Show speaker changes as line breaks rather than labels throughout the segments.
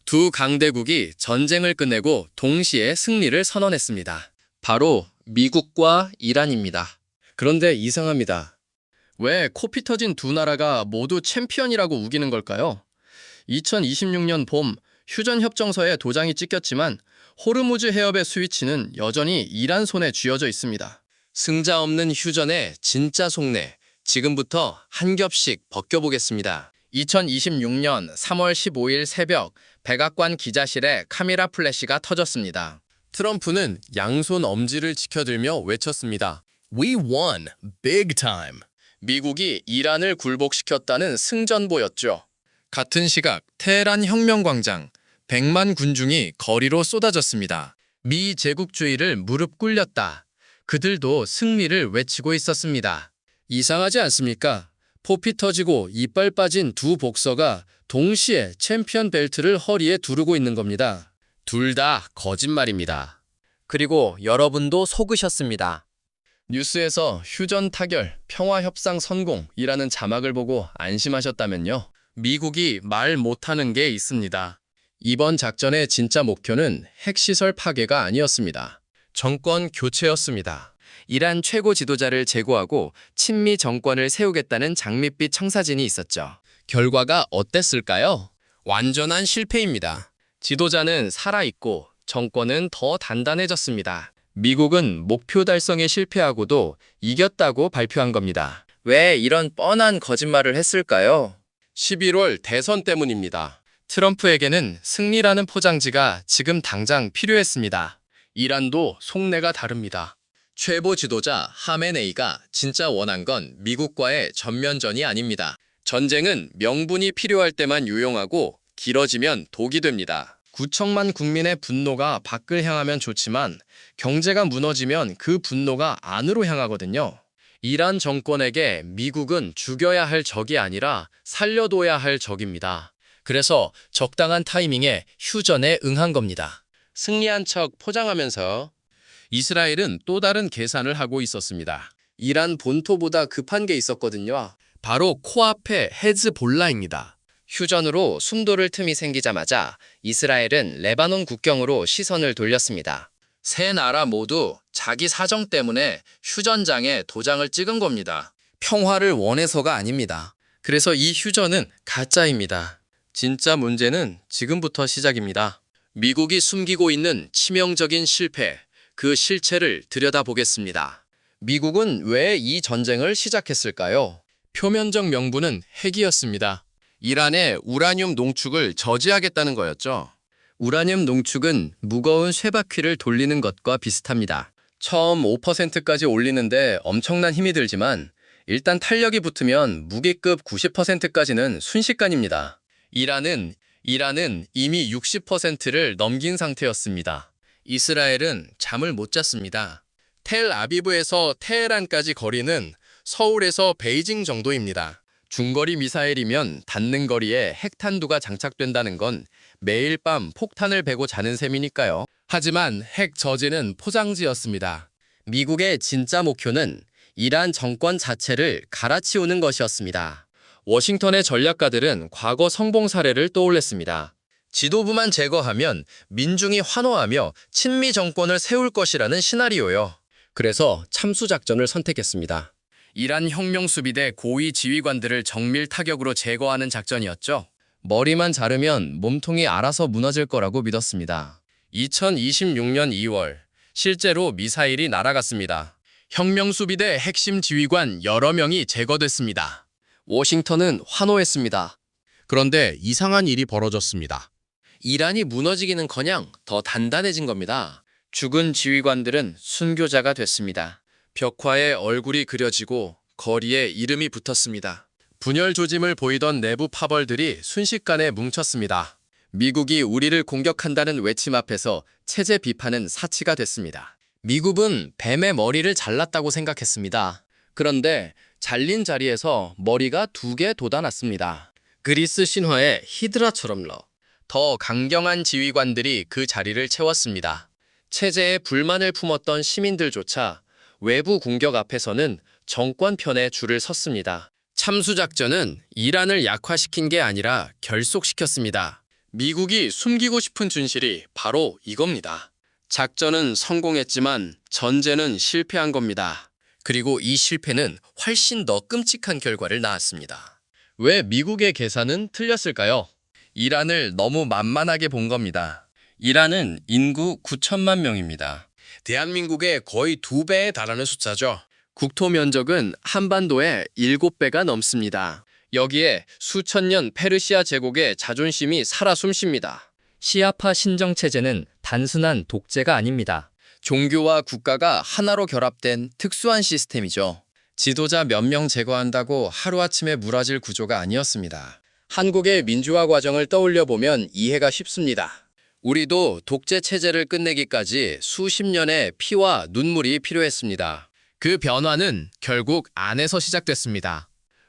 두 강대국이 전쟁을 끝내고 동시에 승리를 선언했습니다. 바로 미국과 이란입니다. 그런데 이상합니다. 왜 코피 터진 두 나라가 모두 챔피언이라고 우기는 걸까요? 2026년 봄 휴전 협정서에 도장이 찍혔지만 호르무즈 해협의 스위치는 여전히 이란 손에 쥐어져 있습니다. 승자 없는 휴전의 진짜 속내, 지금부터 한 겹씩 벗겨보겠습니다. 2026년 3월 15일 새벽 백악관 기자실에 카미라 플래시가 터졌습니다. 트럼프는 양손 엄지를 지켜들며 외쳤습니다. We won, big time. 미국이 이란을 굴복시켰다는 승전보였죠. 같은 시각 테헤란 혁명광장, 100만 군중이 거리로 쏟아졌습니다. 미 제국주의를 무릎 꿇렸다. 그들도 승리를 외치고 있었습니다. 이상하지 않습니까? 포피 터지고 이빨 빠진 두 복서가 동시에 챔피언 벨트를 허리에 두르고 있는 겁니다. 둘 다 거짓말입니다. 그리고 여러분도 속으셨습니다. 뉴스에서 휴전 타결, 평화협상 성공이라는 자막을 보고 안심하셨다면요. 미국이 말 못하는 게 있습니다. 이번 작전의 진짜 목표는 핵시설 파괴가 아니었습니다. 정권 교체였습니다. 이란 최고 지도자를 제거하고 친미 정권을 세우겠다는 장밋빛 청사진이 있었죠. 결과가 어땠을까요? 완전한 실패입니다. 지도자는 살아있고 정권은 더 단단해졌습니다. 미국은 목표 달성에 실패하고도 이겼다고 발표한 겁니다. 왜 이런 뻔한 거짓말을 했을까요? 11월 대선 때문입니다. 트럼프에게는 승리라는 포장지가 지금 당장 필요했습니다. 이란도 속내가 다릅니다. 최고 지도자 하메네이가 진짜 원한 건 미국과의 전면전이 아닙니다. 전쟁은 명분이 필요할 때만 유용하고 길어지면 독이 됩니다. 9천만 국민의 분노가 밖을 향하면 좋지만 경제가 무너지면 그 분노가 안으로 향하거든요. 이란 정권에게 미국은 죽여야 할 적이 아니라 살려둬야 할 적입니다. 그래서 적당한 타이밍에 휴전에 응한 겁니다. 승리한 척 포장하면서 이스라엘은 또 다른 계산을 하고 있었습니다. 이란 본토보다 급한 게 있었거든요. 바로 코앞의 헤즈볼라입니다. 휴전으로 숨도를 틈이 생기자마자 이스라엘은 레바논 국경으로 시선을 돌렸습니다. 세 나라 모두 자기 사정 때문에 휴전장에 도장을 찍은 겁니다. 평화를 원해서가 아닙니다. 그래서 이 휴전은 가짜입니다. 진짜 문제는 지금부터 시작입니다. 미국이 숨기고 있는 치명적인 실패, 그 실체를 들여다보겠습니다. 미국은 왜 이 전쟁을 시작했을까요? 표면적 명분은 핵이었습니다. 이란의 우라늄 농축을 저지하겠다는 거였죠. 우라늄 농축은 무거운 쇠바퀴를 돌리는 것과 비슷합니다. 처음 5%까지 올리는데 엄청난 힘이 들지만 일단 탄력이 붙으면 무기급 90%까지는 순식간입니다. 이란은 이미 60%를 넘긴 상태였습니다. 이스라엘은 잠을 못 잤습니다. 텔아비브에서 테헤란까지 거리는 서울에서 베이징 정도입니다. 중거리 미사일이면 닿는 거리에 핵탄두가 장착된다는 건 매일 밤 폭탄을 베고 자는 셈이니까요. 하지만 핵 저지는 포장지였습니다. 미국의 진짜 목표는 이란 정권 자체를 갈아치우는 것이었습니다. 워싱턴의 전략가들은 과거 성공 사례를 떠올렸습니다. 지도부만 제거하면 민중이 환호하며 친미 정권을 세울 것이라는 시나리오요. 그래서 참수작전을 선택했습니다. 이란 혁명수비대 고위 지휘관들을 정밀 타격으로 제거하는 작전이었죠. 머리만 자르면 몸통이 알아서 무너질 거라고 믿었습니다. 2026년 2월, 실제로 미사일이 날아갔습니다. 혁명수비대 핵심 지휘관 여러 명이 제거됐습니다. 워싱턴은 환호했습니다. 그런데 이상한 일이 벌어졌습니다. 이란이 무너지기는커녕 더 단단해진 겁니다. 죽은 지휘관들은 순교자가 됐습니다. 벽화에 얼굴이 그려지고 거리에 이름이 붙었습니다. 분열 조짐을 보이던 내부 파벌들이 순식간에 뭉쳤습니다. 미국이 우리를 공격한다는 외침 앞에서 체제 비판은 사치가 됐습니다. 미국은 뱀의 머리를 잘랐다고 생각했습니다. 그런데 잘린 자리에서 머리가 2개 돋아났습니다. 그리스 신화의 히드라처럼요. 더 강경한 지휘관들이 그 자리를 채웠습니다. 체제에 불만을 품었던 시민들조차 외부 공격 앞에서는 정권 편에 줄을 섰습니다. 참수작전은 이란을 약화시킨 게 아니라 결속시켰습니다. 미국이 숨기고 싶은 진실이 바로 이겁니다. 작전은 성공했지만 전제는 실패한 겁니다. 그리고 이 실패는 훨씬 더 끔찍한 결과를 낳았습니다. 왜 미국의 계산은 틀렸을까요? 이란을 너무 만만하게 본 겁니다. 이란은 인구 9천만 명입니다. 대한민국의 거의 2배에 달하는 숫자죠. 국토 면적은 한반도의 7배가 넘습니다. 여기에 수천 년 페르시아 제국의 자존심이 살아 숨쉽니다. 시아파 신정체제는 단순한 독재가 아닙니다. 종교와 국가가 하나로 결합된 특수한 시스템이죠. 지도자 몇 명 제거한다고 하루아침에 무너질 구조가 아니었습니다. 한국의 민주화 과정을 떠올려 보면 이해가 쉽습니다. 우리도 독재 체제를 끝내기까지 수십 년의 피와 눈물이 필요했습니다. 그 변화는 결국 안에서 시작됐습니다.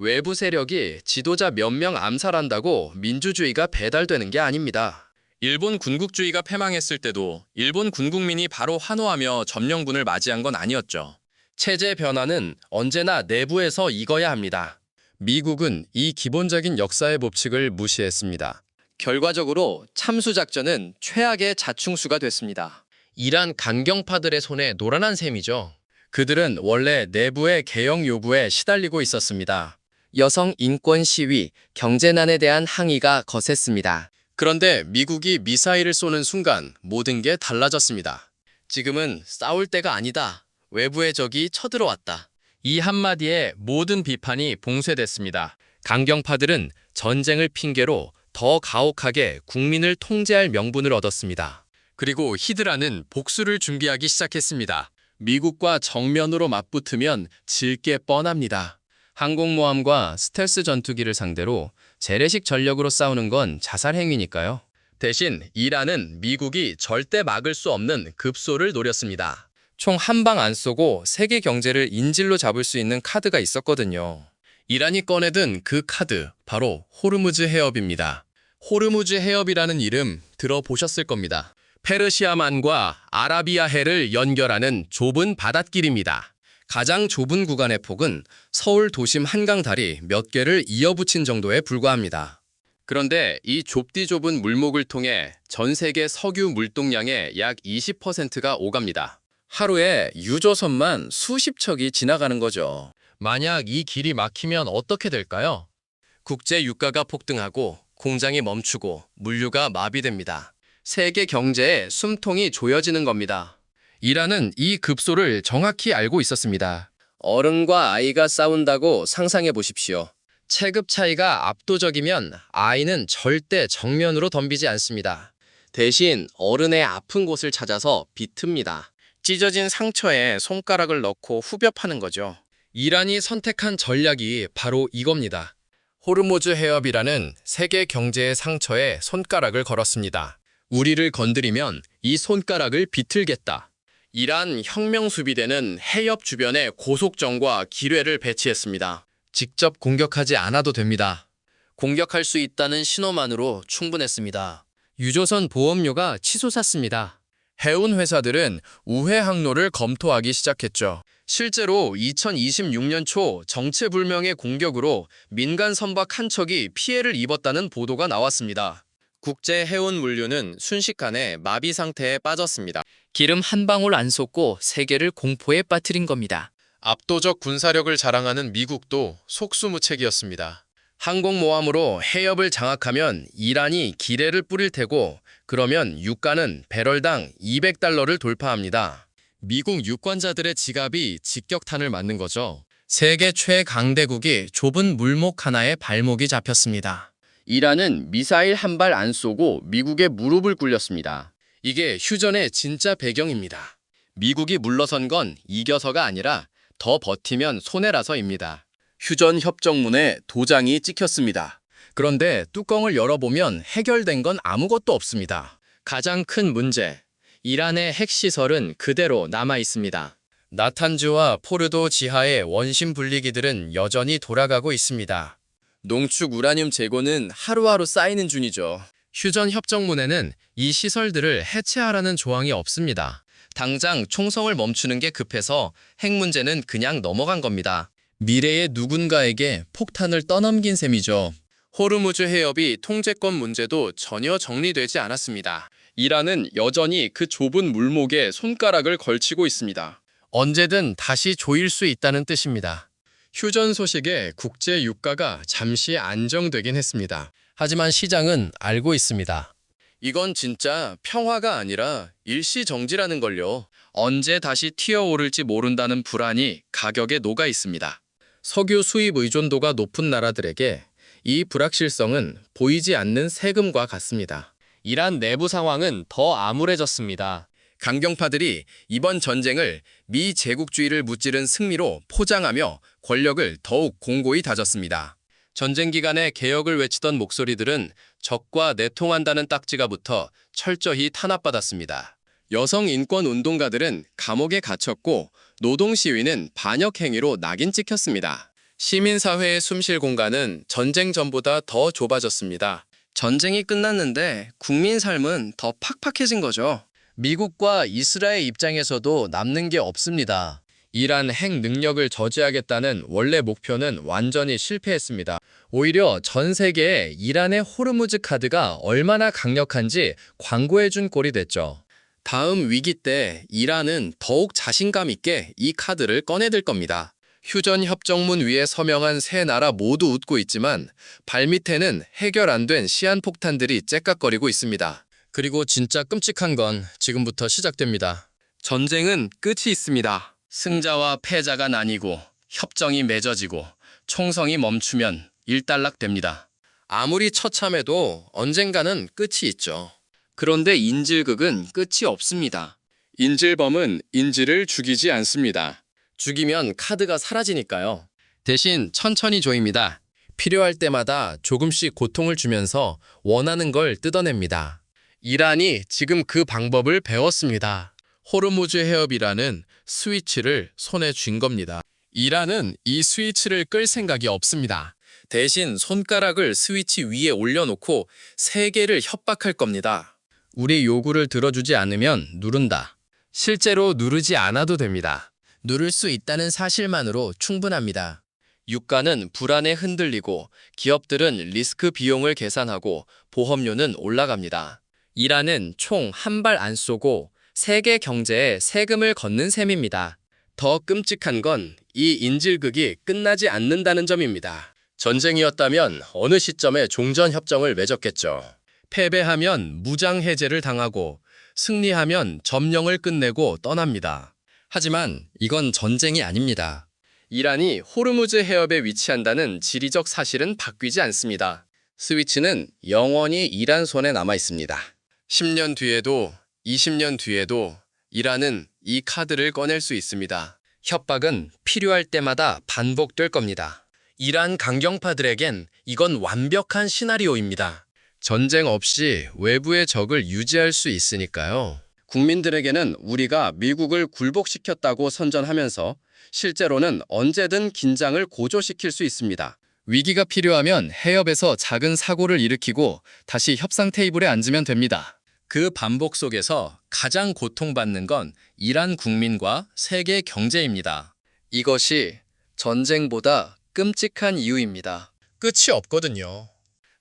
외부 세력이 지도자 몇 명 암살한다고 민주주의가 배달되는 게 아닙니다. 일본 군국주의가 패망했을 때도 일본 군국민이 바로 환호하며 점령군을 맞이한 건 아니었죠. 체제 변화는 언제나 내부에서 익어야 합니다. 미국은 이 기본적인 역사의 법칙을 무시했습니다. 결과적으로 참수작전은 최악의 자충수가 됐습니다. 이란 강경파들의 손에 노란한 셈이죠. 그들은 원래 내부의 개혁 요구에 시달리고 있었습니다. 여성 인권 시위, 경제난에 대한 항의가 거셌습니다. 그런데 미국이 미사일을 쏘는 순간 모든 게 달라졌습니다. 지금은 싸울 때가 아니다. 외부의 적이 쳐들어왔다. 이 한마디에 모든 비판이 봉쇄됐습니다. 강경파들은 전쟁을 핑계로 더 가혹하게 국민을 통제할 명분을 얻었습니다. 그리고 히드라는 복수를 준비하기 시작했습니다. 미국과 정면으로 맞붙으면 질 게 뻔합니다. 항공모함과 스텔스 전투기를 상대로 재래식 전력으로 싸우는 건 자살 행위니까요. 대신 이란은 미국이 절대 막을 수 없는 급소를 노렸습니다. 총 한 방 안 쏘고 세계 경제를 인질로 잡을 수 있는 카드가 있었거든요. 이란이 꺼내든 그 카드, 바로 호르무즈 해협입니다. 호르무즈 해협이라는 이름 들어보셨을 겁니다. 페르시아만과 아라비아해를 연결하는 좁은 바닷길입니다. 가장 좁은 구간의 폭은 서울 도심 한강 다리 몇 개를 이어붙인 정도에 불과합니다. 그런데 이 좁디 좁은 물목을 통해 전 세계 석유 물동량의 약 20%가 오갑니다. 하루에 유조선만 수십 척이 지나가는 거죠. 만약 이 길이 막히면 어떻게 될까요? 국제 유가가 폭등하고 공장이 멈추고 물류가 마비됩니다. 세계 경제에 숨통이 조여지는 겁니다. 이란은 이 급소를 정확히 알고 있었습니다. 어른과 아이가 싸운다고 상상해 보십시오. 체급 차이가 압도적이면 아이는 절대 정면으로 덤비지 않습니다. 대신 어른의 아픈 곳을 찾아서 비틉니다. 찢어진 상처에 손가락을 넣고 후벼 파는 거죠. 이란이 선택한 전략이 바로 이겁니다. 호르무즈 해협이라는 세계 경제의 상처에 손가락을 걸었습니다. 우리를 건드리면 이 손가락을 비틀겠다. 이란 혁명수비대는 해협 주변에 고속정과 기뢰를 배치했습니다. 직접 공격하지 않아도 됩니다. 공격할 수 있다는 신호만으로 충분했습니다. 유조선 보험료가 치솟았습니다. 해운 회사들은 우회 항로를 검토하기 시작했죠. 실제로 2026년 초 정체불명의 공격으로 민간 선박 한 척이 피해를 입었다는 보도가 나왔습니다. 국제 해운 물류는 순식간에 마비 상태에 빠졌습니다. 기름 한 방울 안 쏟고 세계를 공포에 빠뜨린 겁니다. 압도적 군사력을 자랑하는 미국도 속수무책이었습니다. 항공모함으로 해협을 장악하면 이란이 기뢰를 뿌릴 테고 그러면 유가는 배럴당 200달러를 돌파합니다. 미국 유권자들의 지갑이 직격탄을 맞는 거죠. 세계 최강대국이 좁은 물목 하나에 발목이 잡혔습니다. 이란은 미사일 한 발 안 쏘고 미국의 무릎을 꿇렸습니다. 이게 휴전의 진짜 배경입니다. 미국이 물러선 건 이겨서가 아니라 더 버티면 손해라서입니다. 휴전 협정문에 도장이 찍혔습니다. 그런데 뚜껑을 열어보면 해결된 건 아무것도 없습니다. 가장 큰 문제, 이란의 핵시설은 그대로 남아 있습니다. 나탄즈와 포르도 지하의 원심 분리기들은 여전히 돌아가고 있습니다. 농축 우라늄 재고는 하루하루 쌓이는 중이죠. 휴전 협정문에는 이 시설들을 해체하라는 조항이 없습니다. 당장 총성을 멈추는 게 급해서 핵 문제는 그냥 넘어간 겁니다. 미래의 누군가에게 폭탄을 떠넘긴 셈이죠. 호르무즈 해협이 통제권 문제도 전혀 정리되지 않았습니다. 이란은 여전히 그 좁은 물목에 손가락을 걸치고 있습니다. 언제든 다시 조일 수 있다는 뜻입니다. 휴전 소식에 국제 유가가 잠시 안정되긴 했습니다. 하지만 시장은 알고 있습니다. 이건 진짜 평화가 아니라 일시정지라는 걸요. 언제 다시 튀어오를지 모른다는 불안이 가격에 녹아 있습니다. 석유 수입 의존도가 높은 나라들에게 이 불확실성은 보이지 않는 세금과 같습니다. 이란 내부 상황은 더 암울해졌습니다. 강경파들이 이번 전쟁을 미 제국주의를 무찌른 승리로 포장하며 권력을 더욱 공고히 다졌습니다. 전쟁 기간에 개혁을 외치던 목소리들은 적과 내통한다는 딱지가 붙어 철저히 탄압받았습니다. 여성 인권 운동가들은 감옥에 갇혔고 노동 시위는 반역 행위로 낙인 찍혔습니다. 시민사회의 숨쉴 공간은 전쟁 전보다 더 좁아졌습니다. 전쟁이 끝났는데 국민 삶은 더 팍팍해진 거죠. 미국과 이스라엘 입장에서도 남는 게 없습니다. 이란 핵 능력을 저지하겠다는 원래 목표는 완전히 실패했습니다. 오히려 전 세계에 이란의 호르무즈 카드가 얼마나 강력한지 광고해준 꼴이 됐죠. 다음 위기 때 이란은 더욱 자신감 있게 이 카드를 꺼내들 겁니다. 휴전 협정문 위에 서명한 세 나라 모두 웃고 있지만 발밑에는 해결 안 된 시한폭탄들이 째깍거리고 있습니다. 그리고 진짜 끔찍한 건 지금부터 시작됩니다. 전쟁은 끝이 있습니다. 승자와 패자가 나뉘고 협정이 맺어지고 총성이 멈추면 일단락됩니다. 아무리 처참해도 언젠가는 끝이 있죠. 그런데 인질극은 끝이 없습니다. 인질범은 인질을 죽이지 않습니다. 죽이면 카드가 사라지니까요. 대신 천천히 조입니다. 필요할 때마다 조금씩 고통을 주면서 원하는 걸 뜯어냅니다. 이란이 지금 그 방법을 배웠습니다. 호르무즈 해협이라는 스위치를 손에 쥔 겁니다. 이란은 이 스위치를 끌 생각이 없습니다. 대신 손가락을 스위치 위에 올려놓고 세계를 협박할 겁니다. 우리 요구를 들어주지 않으면 누른다. 실제로 누르지 않아도 됩니다. 누를 수 있다는 사실만으로 충분합니다. 유가는 불안에 흔들리고 기업들은 리스크 비용을 계산하고 보험료는 올라갑니다. 이란은 총 한 발 안 쏘고 세계 경제에 세금을 걷는 셈입니다. 더 끔찍한 건 이 인질극이 끝나지 않는다는 점입니다. 전쟁이었다면 어느 시점에 종전협정을 맺었겠죠. 패배하면 무장해제를 당하고 승리하면 점령을 끝내고 떠납니다. 하지만 이건 전쟁이 아닙니다. 이란이 호르무즈 해협에 위치한다는 지리적 사실은 바뀌지 않습니다. 스위치는 영원히 이란 손에 남아 있습니다. 10년 뒤에도 20년 뒤에도 이란은 이 카드를 꺼낼 수 있습니다. 협박은 필요할 때마다 반복될 겁니다. 이란 강경파들에겐 이건 완벽한 시나리오입니다. 전쟁 없이 외부의 적을 유지할 수 있으니까요. 국민들에게는 우리가 미국을 굴복시켰다고 선전하면서 실제로는 언제든 긴장을 고조시킬 수 있습니다. 위기가 필요하면 해협에서 작은 사고를 일으키고 다시 협상 테이블에 앉으면 됩니다. 그 반복 속에서 가장 고통받는 건 이란 국민과 세계 경제입니다. 이것이 전쟁보다 끔찍한 이유입니다. 끝이 없거든요.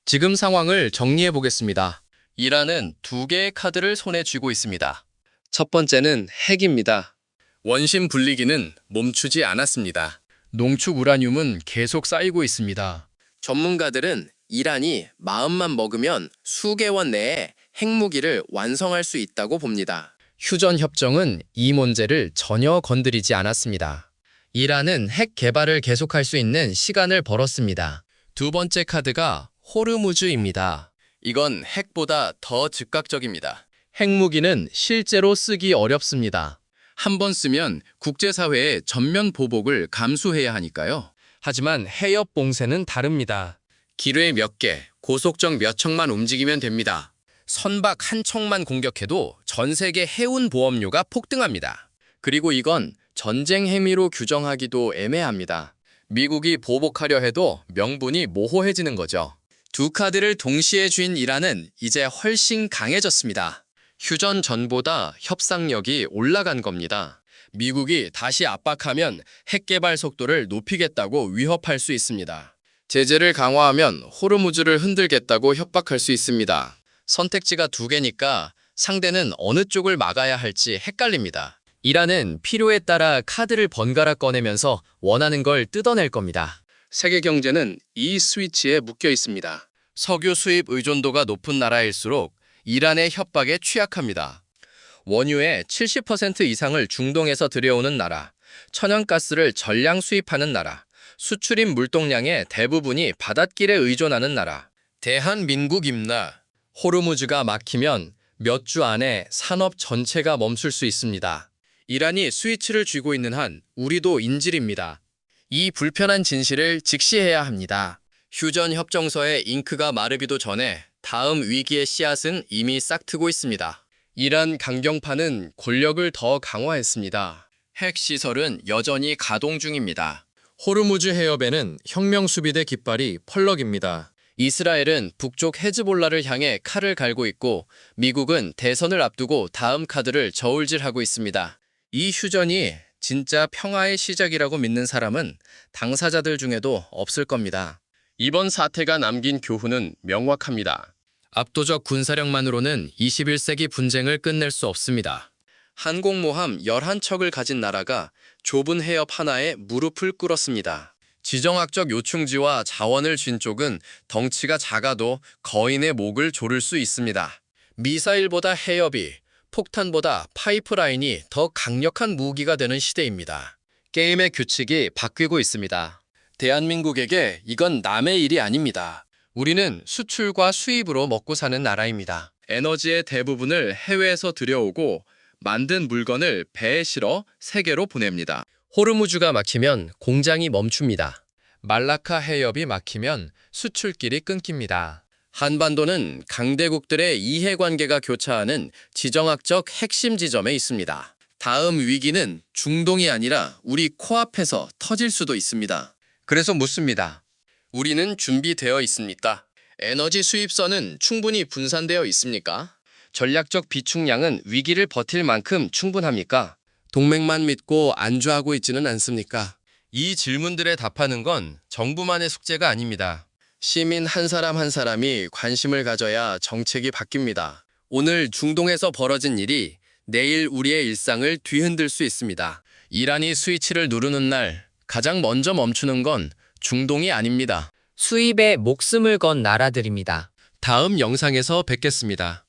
지금 상황을 정리해 보겠습니다. 이란은 두 개의 카드를 손에 쥐고 있습니다. 첫 번째는 핵입니다. 원심 분리기는 멈추지 않았습니다. 농축 우라늄은 계속 쌓이고 있습니다. 전문가들은 이란이 마음만 먹으면 수개월 내에 핵무기를 완성할 수 있다고 봅니다. 휴전 협정은 이 문제를 전혀 건드리지 않았습니다. 이란은 핵 개발을 계속할 수 있는 시간을 벌었습니다. 두 번째 카드가 호르무즈입니다. 이건 핵보다 더 즉각적입니다. 핵무기는 실제로 쓰기 어렵습니다. 한 번 쓰면 국제사회의 전면 보복을 감수해야 하니까요. 하지만 해협 봉쇄는 다릅니다. 기뢰 몇 개, 고속정 몇 척만 움직이면 됩니다. 선박 한 척만 공격해도 전 세계 해운 보험료가 폭등합니다. 그리고 이건 전쟁 행위로 규정하기도 애매합니다. 미국이 보복하려 해도 명분이 모호해지는 거죠. 두 카드를 동시에 쥔 이란은 이제 훨씬 강해졌습니다. 휴전 전보다 협상력이 올라간 겁니다. 미국이 다시 압박하면 핵 개발 속도를 높이겠다고 위협할 수 있습니다. 제재를 강화하면 호르무즈를 흔들겠다고 협박할 수 있습니다. 선택지가 두 개니까 상대는 어느 쪽을 막아야 할지 헷갈립니다. 이란은 필요에 따라 카드를 번갈아 꺼내면서 원하는 걸 뜯어낼 겁니다. 세계 경제는 이 스위치에 묶여 있습니다. 석유 수입 의존도가 높은 나라일수록 이란의 협박에 취약합니다. 원유의 70% 이상을 중동에서 들여오는 나라, 천연가스를 전량 수입하는 나라, 수출입 물동량의 대부분이 바닷길에 의존하는 나라, 대한민국입니다. 호르무즈가 막히면 몇 주 안에 산업 전체가 멈출 수 있습니다. 이란이 스위치를 쥐고 있는 한 우리도 인질입니다. 이 불편한 진실을 직시해야 합니다. 휴전 협정서의 잉크가 마르기도 전에 다음 위기의 씨앗은 이미 싹트고 있습니다. 이란 강경파는 권력을 더 강화했습니다. 핵시설은 여전히 가동 중입니다. 호르무즈 해협에는 혁명수비대 깃발이 펄럭입니다. 이스라엘은 북쪽 헤즈볼라를 향해 칼을 갈고 있고 미국은 대선을 앞두고 다음 카드를 저울질하고 있습니다. 이 휴전이 진짜 평화의 시작이라고 믿는 사람은 당사자들 중에도 없을 겁니다. 이번 사태가 남긴 교훈은 명확합니다. 압도적 군사력만으로는 21세기 분쟁을 끝낼 수 없습니다. 항공모함 11척을 가진 나라가 좁은 해협 하나에 무릎을 꿇었습니다. 지정학적 요충지와 자원을 쥔 쪽은 덩치가 작아도 거인의 목을 조를 수 있습니다. 미사일보다 해협이, 폭탄보다 파이프라인이 더 강력한 무기가 되는 시대입니다. 게임의 규칙이 바뀌고 있습니다. 대한민국에게 이건 남의 일이 아닙니다. 우리는 수출과 수입으로 먹고 사는 나라입니다. 에너지의 대부분을 해외에서 들여오고 만든 물건을 배에 실어 세계로 보냅니다. 호르무즈가 막히면 공장이 멈춥니다. 말라카 해협이 막히면 수출길이 끊깁니다. 한반도는 강대국들의 이해관계가 교차하는 지정학적 핵심 지점에 있습니다. 다음 위기는 중동이 아니라 우리 코앞에서 터질 수도 있습니다. 그래서 묻습니다. 우리는 준비되어 있습니까? 에너지 수입선은 충분히 분산되어 있습니까? 전략적 비축량은 위기를 버틸 만큼 충분합니까? 동맹만 믿고 안주하고 있지는 않습니까? 이 질문들에 답하는 건 정부만의 숙제가 아닙니다. 시민 한 사람 한 사람이 관심을 가져야 정책이 바뀝니다. 오늘 중동에서 벌어진 일이 내일 우리의 일상을 뒤흔들 수 있습니다. 이란이 스위치를 누르는 날 가장 먼저 멈추는 건 중동이 아닙니다.
수입에 목숨을 건 나라들입니다.
다음 영상에서 뵙겠습니다.